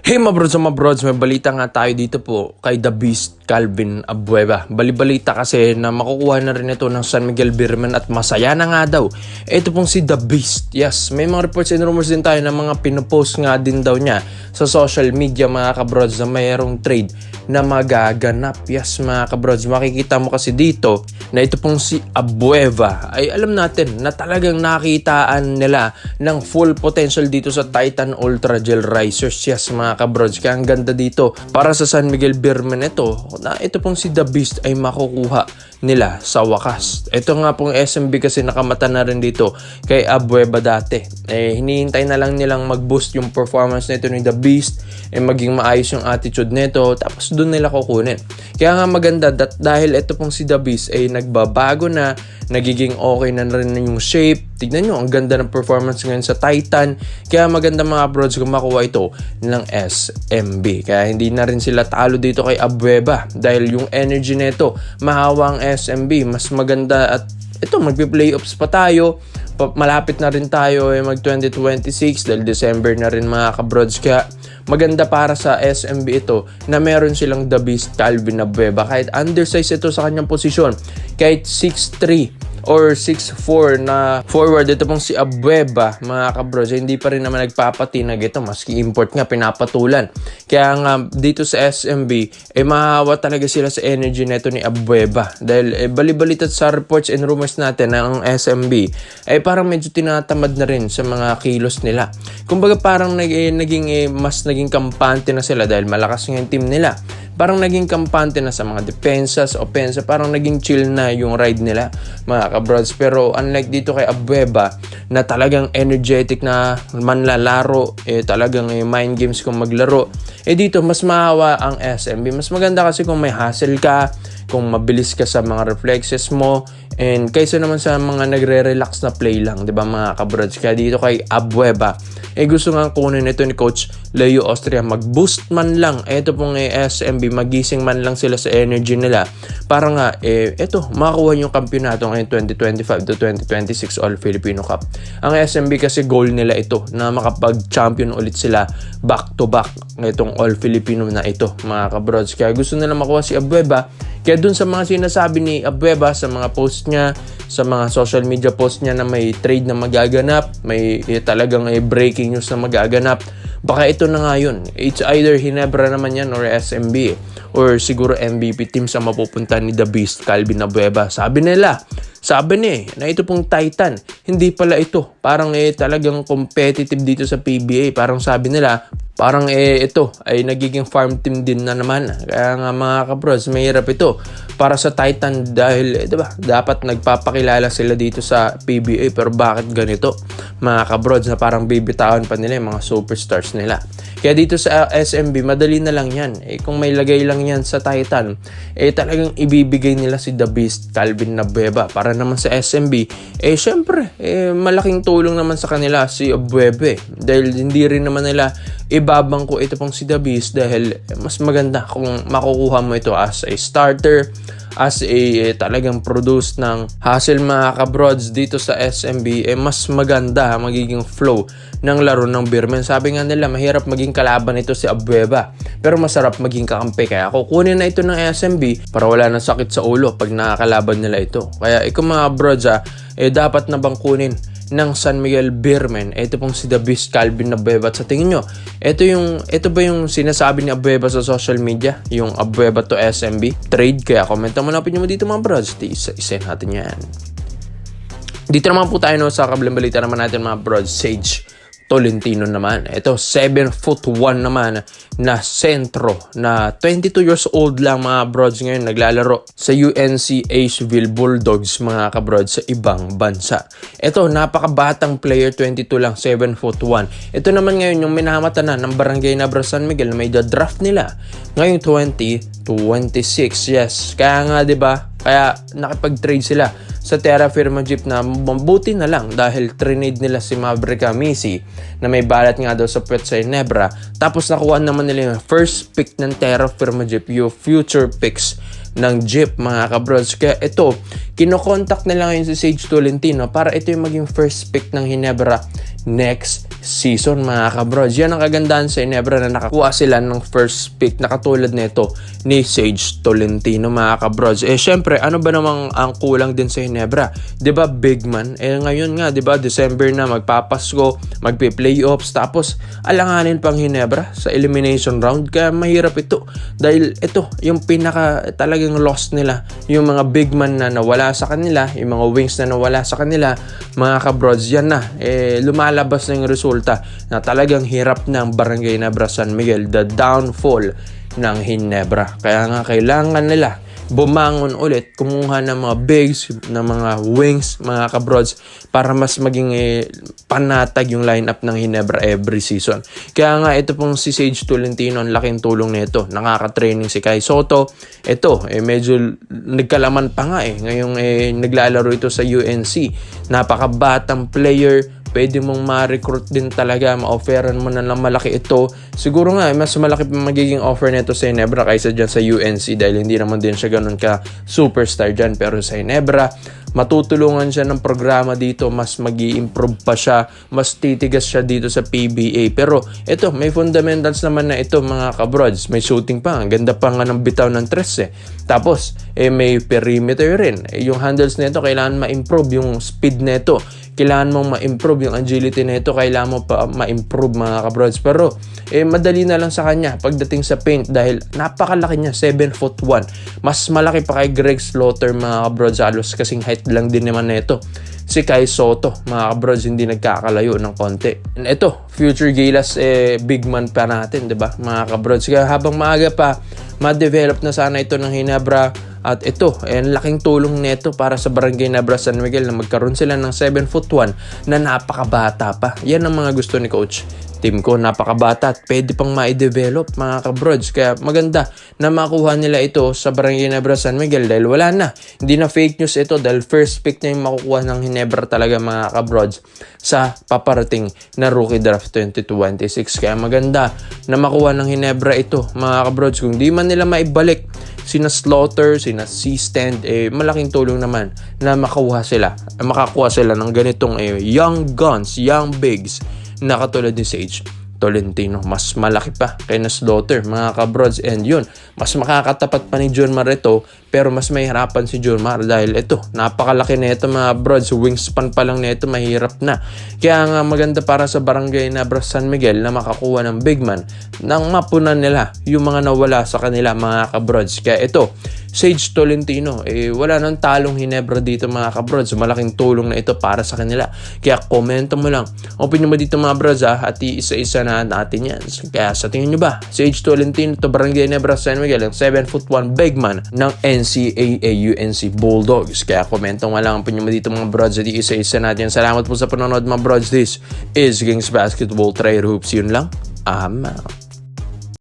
Hey mga brods, may balita nga tayo dito po kay The Beast Calvin Abueva. Balibalita kasi na makukuha na rin ito ng San Miguel Beerman at masaya na nga daw. Ito pong si The Beast. Yes, may mga reports and rumors din tayo na mga pinopost nga din daw niya sa social media mga kabrods na mayroong trade na magaganap. Yes mga kabrods, makikita mo kasi dito na ito pong si Abueva ay alam natin na talagang nakitaan nila ng full potential dito sa Titan Ultra Gel Risers. Yes mga kabrods, kaya ang ganda dito para sa San Miguel Beerman ito pong si The Beast ay makukuha nila sa wakas. Ito nga pong SMB kasi nakamata na rin dito kay Abueva dati. Hinihintay na lang nilang mag-boost yung performance nito ni The Beast, maging maayos yung attitude nito, tapos doon nila kukunin. Kaya nga maganda dahil ito pong si The Beast ay nagbabago na, nagiging okay na rin yung shape. Tignan nyo, ang ganda ng performance ngayon sa Titan. Kaya maganda mga brods kung makuha ito ng SMB. Kaya hindi na rin sila talo dito kay Abueva dahil yung energy nito mahawang SMB. Mas maganda at ito, magpi-playoffs pa tayo. Malapit na rin tayo mag 2026 dahil December na rin mga kabrods. Kaya maganda para sa SMB ito na meron silang The Beast Calvin Abueva. Kahit undersize ito sa kanyang posisyon, kahit 6'3" or 6'4" na forward, ito pong si Abueva mga kabrods, hindi pa rin naman nagpapatinag ito, maski import nga pinapatulan. Kaya nga dito sa SMB mahahawa talaga sila sa energy neto ni Abueva dahil balibalita sa reports and rumors natin na ang SMB ay parang medyo tinatamad na rin sa mga kilos nila. Kumbaga parang mas naging kampante na sila dahil malakas nga yung team nila. Parang naging kampante na sa mga defensas, offensa, parang naging chill na yung ride nila mga kabrods. Pero unlike dito kay Abueva na talagang energetic na manlalaro, talagang mind games kung maglaro, dito mas mahawa ang SMB. Mas maganda kasi kung may hustle ka, kung mabilis ka sa mga reflexes mo, and kaysa naman sa mga nagre-relax na play lang, 'di ba mga kabrods? Kaya dito kay Abueva, gusto nga kunin ito ni Coach Leo Austria, mag-boost man lang ito pong SMB, magising man lang sila sa energy nila para nga makakuha yung kampyonato ngayong 2025 to 2026 All Filipino Cup. Ang SMB kasi goal nila ito na makapag-champion ulit sila back to back ngayong All Filipino na ito mga kabrods. Kaya gusto nila makuha si Abueva. Kaya dun sa mga sinasabi ni Abueva sa mga post niya, sa mga social media post niya na may trade na magaganap, may talagang breaking news na magaganap, baka ito na nga yun. It's either Ginebra naman yan or SMB or siguro MVP team sa mapupunta ni The Beast Calvin Abueva. Sabi niya na ito pong Titan, hindi pala ito. Parang talagang competitive dito sa PBA. Parang sabi nila, parang ito ay nagiging farm team din na naman. Kaya nga mga kabrods, mahirap ito para sa Titan dahil diba, dapat nagpapakilala sila dito sa PBA. Pero bakit ganito mga kabrods na parang bibitawan pa nila yung mga superstars nila? Kaya dito sa SMB, madali na lang yan. Kung may lagay lang yan sa Titan, talagang ibibigay nila si The Beast Calvin Abueva. Para naman sa SMB, syempre, malaking tulong naman sa kanila si Abueva. Dahil hindi rin naman nila ibabangko ito pong si The Beast dahil mas maganda kung makukuha mo ito as a starter, as a talagang produce ng hustle mga kabrods dito sa SMB, mas maganda magiging flow ng laro ng Beerman. Sabi nga nila, mahirap maging kalaban ito si Abueva, pero masarap maging kakampi. Kaya kukunin na ito ng SMB para wala nang sakit sa ulo pag nakakalaban nila ito. Kaya ikaw mga brods, dapat na bang kunin ng San Miguel Beerman ito pong si The Beast Calvin Abueva? At sa tingin nyo, ito ba yung sinasabi ni Abueva sa social media, yung Abueva to SMB trade? Kaya comment mo na opinion mo dito mga brods. Isa-isahin natin yan. Dito naman po tayo sa kabilang balita naman natin mga brods. Sage Tolentino naman. Ito, 7'1" naman na sentro na 22 years old lang mga brods ngayon, naglalaro sa UNC Asheville Bulldogs mga kabrods sa ibang bansa. Ito, napakabatang player, 22 lang, 7'1". Ito naman ngayon yung minamata na ng Barangay Nabra San Miguel na may draft nila ngayong 2026. Yes, kaya nga 'di ba? Kaya nakipag-trade sila sa Terra Firma Jeep na mabuti na lang dahil trinade nila si Maverick Amisi na may balat nga daw sa puwet sa Ginebra. Tapos nakuha naman nila yung first pick ng Terra Firma Jeep, yung future picks ng Jeep mga kabrods. Kaya ito, kinokontak nila ngayon si Sage Tolentino para ito yung maging first pick ng Ginebra next season mga kabrods. Yan ang kagandahan sa Ginebra na nakakuha sila ng first pick na katulad nito ni Sage Tolentino mga kabrods. Syempre, ano ba namang ang kulang din sa Ginebra? 'Di ba big man? Ngayon nga, 'di ba December na, magpapasko, magpe-playoffs, tapos alanganin pang Ginebra sa elimination round. Kaya mahirap ito dahil ito yung pinaka talagang lost nila, yung mga big man na nawala sa kanila, yung mga wings na nawala sa kanila mga kabrods. Yan na, lumalabas na yung resulta na talagang hirap ng Barangay Ginebra San Miguel, the downfall ng Ginebra. Kaya nga kailangan nila bumangon ulit, kumuha ng mga bigs, ng mga wings mga kabrods, para mas maging panatag yung lineup ng Ginebra every season. Kaya nga ito pong si Sage Tolentino, ang laking tulong nito. Nakaka-training si Kai Soto. Ito, medyo nagkalaman pa nga ngayong naglalaro ito sa UNC. Napakabatang player, pwede mong ma-recruit din talaga, ma-offeran mo na lang malaki ito. Siguro nga, mas malaki pa magiging offer nito sa Ginebra kaysa dyan sa UNC dahil hindi naman din siya ganun ka superstar dyan. Pero sa Ginebra, matutulungan siya ng programa dito, mas mag-i-improve pa siya, mas titigas siya dito sa PBA. Pero ito, may fundamentals naman na ito mga kabrods. May shooting pa, ang ganda pa nga ng bitaw ng tres Tapos, may perimeter rin. Yung handles nito, kailangan ma-improve yung speed nito. Kailangan mong ma-improve yung agility nito, kailangan mo pa ma-improve mga kabrods. Pero madali na lang sa kanya pagdating sa paint dahil napakalaki niya, 7'1". Mas malaki pa kay Greg Slaughter mga kabrods, halos kasing height lang din naman nito. Si Kai Soto mga kabrods, hindi nagkakalayo ng konti. And ito, future Gilas, big man pa natin, 'di ba mga kabrods? Kaya habang maaga pa, ma-develop na sana ito ng Ginebra. At ito, laking tulong nito para sa Barangay Ginebra San Miguel na magkaroon sila ng 7'1" na napakabata pa. Yan ang mga gusto ni Coach Team ko, napakabata at pwede pang ma-develop mga kabrods. Kaya maganda na makuha nila ito sa Barangay Ginebra San Miguel dahil wala na. Hindi na fake news ito dahil first pick na yung makukuha ng Ginebra talaga mga kabrods sa paparating na Rookie Draft 2026. Kaya maganda na makuha ng Ginebra ito mga kabrods. Kung di man nila maibalik sina Slaughter, sina C-Stand, malaking tulong naman na makakuha sila ng ganitong young guns, young bigs na katulad ni Sage Tolentino. Mas malaki pa kay na Slaughter mga kabrods, and yun, mas makakatapat pa ni Jonmar ito, pero mas mahirapan si Jonmar dahil ito, napakalaki na ito mga brods, wingspan pa lang na ito, mahirap na. Kaya nga maganda para sa Barangay Ginebra San Miguel na makakuha ng big man nang mapunan nila yung mga nawala sa kanila mga kabrods. Kaya ito, Sage Tolentino, wala nang talong Ginebra dito mga kabrods. Malaking tulong na ito para sa kanila. Kaya komento mo lang, opinion mo dito mga brods at isa-isa na natin yan. Kaya sa tingin nyo ba, Sage Tolentino to Barangay Ginebra San Miguel, ang 7'1" big man ng NCAA UNC Bulldogs? Kaya komento mo lang, opinion mo dito mga brods at isa-isa natin. Salamat po sa panonood mga brods. This is Kings Basketball Try Hoops. Yun lang. I'm out.